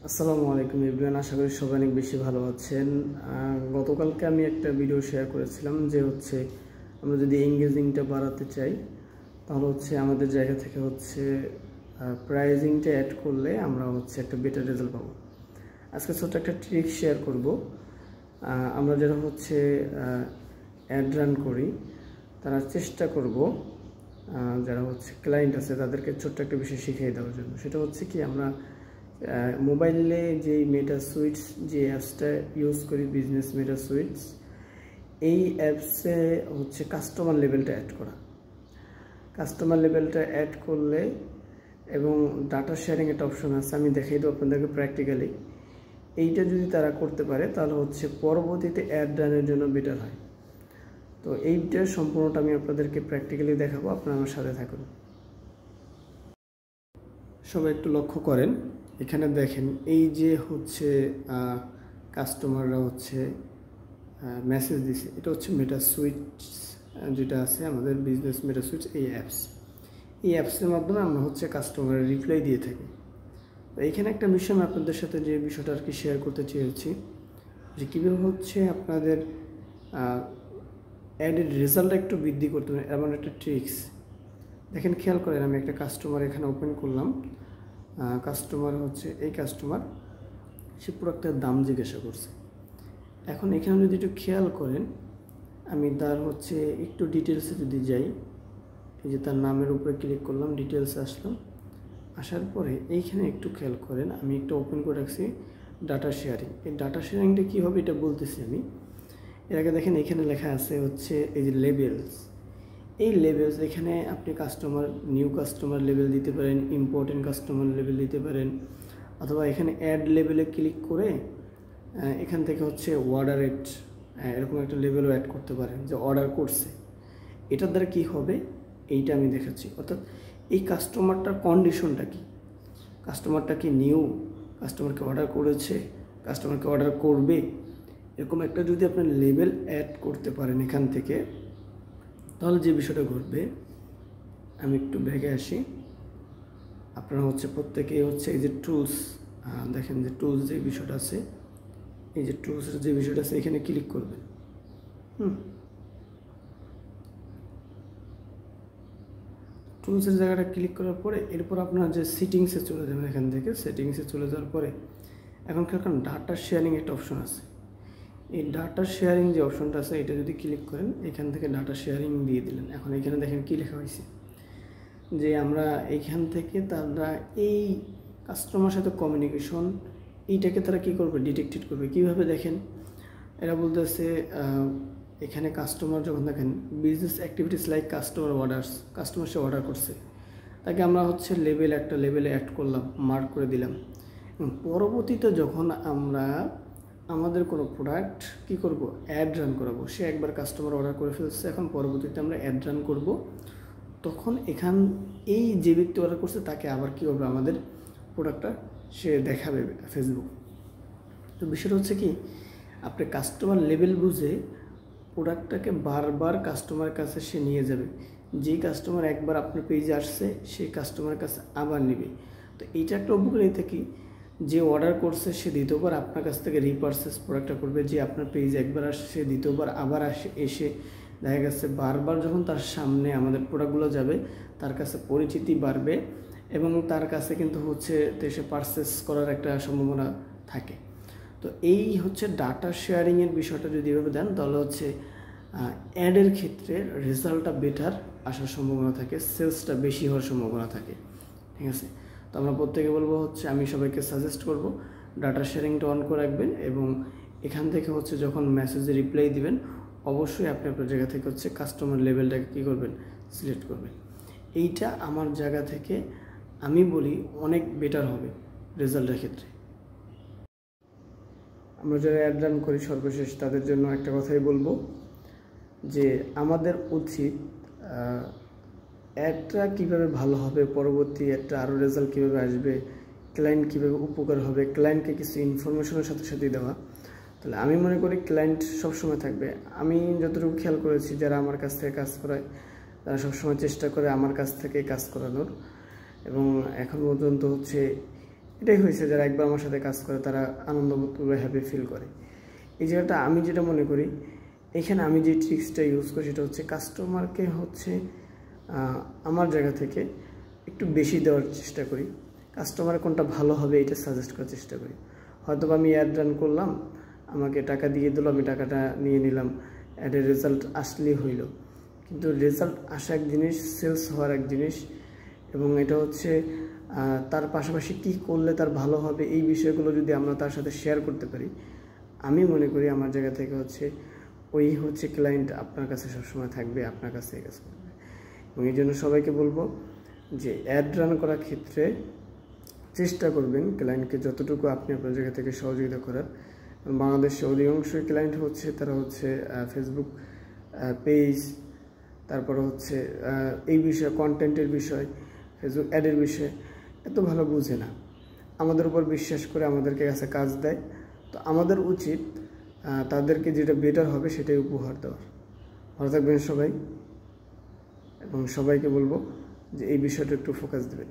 আসসালামু আলাইকুম এভরিওয়ান, আশা করি সবাই অনেক বেশি ভালো আছেন। গতকালকে আমি একটা ভিডিও শেয়ার করেছিলাম যে আমরা যদি এঙ্গেজিংটা বাড়াতে চাই তাহলে আমাদের জায়গা থেকে প্রাইজিংটা অ্যাড করলে আমরা একটা বেটার রেজাল্ট পাবো। আজকে ছোট্ট একটা ট্রিক শেয়ার করব। আমরা যারা অ্যাড রান করি তারা চেষ্টা করব যারা ক্লায়েন্ট আছে তাদেরকে ছোট্ট একটা বিষয় শিখিয়ে দেওয়ার জন্য। সেটা কি, আমরা মোবাইলে যে মেটা সুইটস যে অ্যাপসটা ইউজ করি, বিজনেস মেটা সুইটস, এই অ্যাপসে কাস্টমার লেভেলটা অ্যাড করা। কাস্টমার লেভেলটা অ্যাড করলে এবং ডাটা শেয়ারিং একটা অপশন আছে, আমি দেখাই দেবো আপনাদেরকে প্র্যাকটিক্যালি। এইটা যদি তারা করতে পারে তাহলে পরবর্তীতে অ্যাড রানের জন্য বেটার হয়। তো এইটা সম্পূর্ণটা আমি আপনাদেরকে প্র্যাকটিক্যালি দেখাবো, আপনারা আমার সাথে থাকুন। সবাই একটু লক্ষ্য করেন, এখানে দেখেন এই যে কাস্টমাররা মেসেজ দিছে, এটা মেটা সুইটস যেটা আছে আমাদের বিজনেস মেটা সুইটস, এই অ্যাপসের মাধ্যমে আমরা কাস্টমারের রিপ্লাই দিয়ে থাকি। তো এইখানে একটা বিষয় আমি আপনাদের সাথে যে বিষয়টা শেয়ার করতে চেয়েছি যে কীভাবে আপনাদের অ্যাডের রেজাল্টটা একটু বৃদ্ধি করতে হবে, এমন একটা ট্রিক্স দেখেন। খেয়াল করেন, আমি একটা কাস্টমার এখানে ওপেন করলাম। কাস্টমার এই কাস্টমার সে প্রোডাক্টের দাম জিজ্ঞাসা করছে। এখন এখানে যদি একটু খেয়াল করেন, আমি তার একটু ডিটেলসে যদি যাই, এই যে তার নামের উপরে ক্লিক করলাম, ডিটেলসে আসলাম। আসার পরে এইখানে একটু খেয়াল করেন, আমি একটু ওপেন করে রাখছি ডাটা শেয়ারিং। এই ডাটা শেয়ারিংটা কী হবে এটা বলতেছি আমি। এর আগে দেখেন এখানে লেখা আছে এই যে লেবেলস। এই লেভেলস এখানে আপনি নিউ কাস্টমার লেভেল দিতে পারেন, ইম্পর্টেন্ট কাস্টমার লেভেল দিতে পারেন, অথবা এখানে অ্যাড লেভেলে ক্লিক করে এখান থেকে অর্ডার রেট এরকম একটা লেভেলও অ্যাড করতে পারেন যে অর্ডার করছে। এটার দ্বারা কি হবে এইটা আমি দেখাচ্ছি। অর্থাৎ এই কাস্টমারটার কন্ডিশনটা কি, কাস্টমারটা কি নিউ, কাস্টমারকে অর্ডার করেছে, কাস্টমারকে অর্ডার করবে, এরকম একটা যদি আপনার লেভেল অ্যাড করতে পারেন এখান থেকে, তাহলে যে বিষয়টা ঘটবে, আমি একটু ব্যাগে আসি। আপনারা প্রত্যেকেই এই যে টুলস দেখেন, যে টুলস যে বিষয়টা আছে, এই যে টুলসের যে বিষয়টা আছে এখানে ক্লিক করবেন। টুলসের জায়গাটা ক্লিক করার পরে এরপর আপনার যে সেটিংসে চলে যাবেন। এখান থেকে সেটিংসে চলে যাওয়ার পরে এখন ডাটা শেয়ারিং একটা অপশন আছে। এই ডাটা শেয়ারিং যে অপশনটা আছে এটা যদি ক্লিক করেন, এখান থেকে ডাটা শেয়ারিং দিয়ে দিলেন। এখন এখানে দেখেন কী লেখা হয়েছে যে আমরা এইখান থেকে তারা এই কাস্টমার সাথে কমিউনিকেশন এইটাকে তারা কী করবে, ডিটেক্টেড করবে। কীভাবে দেখেন, এরা বলতেছে এখানে কাস্টমার যখন দেখেন business activities like customer orders, customer সে অর্ডার করছে, তাকে আমরা একটা লেভেলে অ্যাড করলাম, মার্ক করে দিলাম। এবং পরবর্তীতে যখন আমরা আমাদের কোনো প্রোডাক্ট কী করব, অ্যাড রান করাবো, সে একবার কাস্টমার অর্ডার করে ফেলছে, এখন পরবর্তীতে আমরা অ্যাড রান করব, তখন এই যে ব্যক্তি অর্ডার করছে তাকে আবার কী করবে, আমাদের প্রোডাক্টটা সে দেখাবে ফেসবুক। তো বিষয়টা কি, আপনি কাস্টমার লেভেল বুঝে প্রোডাক্টটাকে বারবার কাস্টমারের কাছে সে নিয়ে যাবে। যেই কাস্টমার একবার আপনার পেজে আসছে সেই কাস্টমারের কাছে আবার নেবে। তো এইটা একটা উপকারিতা কি, যে অর্ডার করছে সে দ্বিতীয়বার আপনার কাছ থেকে রিপারচেস প্রোডাক্টটা করবে। যে আপনার পেজে একবার আসছে সে দ্বিতীয়বার আবার এসে দেখা গেছে বারবার যখন তার সামনে আমাদের প্রোডাক্টগুলো যাবে তার কাছে পরিচিতি বাড়বে এবং তার কাছে কিন্তু সে পারচেস করার একটা সম্ভাবনা থাকে। তো এই ডাটা শেয়ারিংয়ের বিষয়টা যদি এভাবে দেন তাহলে অ্যাডের ক্ষেত্রে রেজাল্টটা বেটার আসার সম্ভাবনা থাকে, সেলসটা বেশি হওয়ার সম্ভাবনা থাকে। ঠিক আছে, তো আমরা প্রত্যেকে বলবো আমি সবাইকে সাজেস্ট করব ডাটা শেয়ারিংটা অন করে রাখবেন এবং এখান থেকে যখন মেসেজে রিপ্লাই দিবেন অবশ্যই আপনি আপনার জায়গা থেকে কাস্টমার লেভেলটাকে কী করবেন, সিলেক্ট করবেন। এইটা আমার জায়গা থেকে আমি বলি অনেক বেটার হবে রেজাল্টের ক্ষেত্রে। আমরা যারা অ্যাড রান করি সর্বশেষ তাদের জন্য একটা কথাই বলবো যে আমাদের উচিত অ্যাডটা কীভাবে ভালো হবে, পরবর্তী অ্যাডটা আরও রেজাল্ট কীভাবে আসবে, ক্লায়েন্ট কীভাবে উপকার হবে, ক্লায়েন্টকে কিছু ইনফরমেশনের সাথে সাথে দেওয়া। তাহলে আমি মনে করি ক্লায়েন্ট সবসময় থাকবে। আমি যতটুকু খেয়াল করেছি যারা আমার কাছ থেকে কাজ করায় তারা সবসময় চেষ্টা করে আমার কাছ থেকে কাজ করানোর, এবং এখন পর্যন্ত এটাই হয়েছে, যারা একবার আমার সাথে কাজ করে তারা আনন্দ বোধ করে, হ্যাপি ফিল করে। এই জায়গাটা আমি যেটা মনে করি, এখানে আমি যে ট্রিক্সটা ইউজ করি সেটা হচ্ছে কাস্টমারকে হচ্ছে আমার জায়গা থেকে একটু বেশি দেওয়ার চেষ্টা করি। কাস্টমার কোনটা ভালো হবে এটা সাজেস্ট করার চেষ্টা করি। হয়তো আমি অ্যাড রান করলাম, আমাকে টাকা দিয়ে দিল, আমি টাকাটা নিয়ে নিলাম, অ্যাডের রেজাল্ট আসলেই হইল। কিন্তু রেজাল্ট আসা এক জিনিস, সেলস হওয়ার এক জিনিস, এবং এটা হচ্ছে তার পাশাপাশি কী করলে তার ভালো হবে এই বিষয়গুলো যদি আমরা তার সাথে শেয়ার করতে পারি, আমি মনে করি আমার জায়গা থেকে হচ্ছে ওই হচ্ছে ক্লায়েন্ট আপনার কাছে সবসময় থাকবে, আপনার কাছে কাজ করবে। এবং এই জন্য সবাইকে বলবো যে অ্যাড রান করার ক্ষেত্রে চেষ্টা করবেন ক্লায়েন্টকে যতটুকু আপনি আপনার জায়গা থেকে সহযোগিতা করার। বাংলাদেশে অধিকাংশই ক্লায়েন্ট হচ্ছে তারা হচ্ছে ফেসবুক পেজ, তারপরে হচ্ছে এই বিষয়ে কন্টেন্টের বিষয়, ফেসবুক অ্যাডের বিষয়ে এত ভালো বুঝে না, আমাদের উপর বিশ্বাস করে আমাদেরকে কাছে কাজ দেয়। তো আমাদের উচিত তাদেরকে যেটা বেটার হবে সেটাই উপহার দেওয়ার। ভালো থাকবেন সবাই, এবং সবাইকে বলবো যে এই বিষয়টা একটু ফোকাস দেবেন।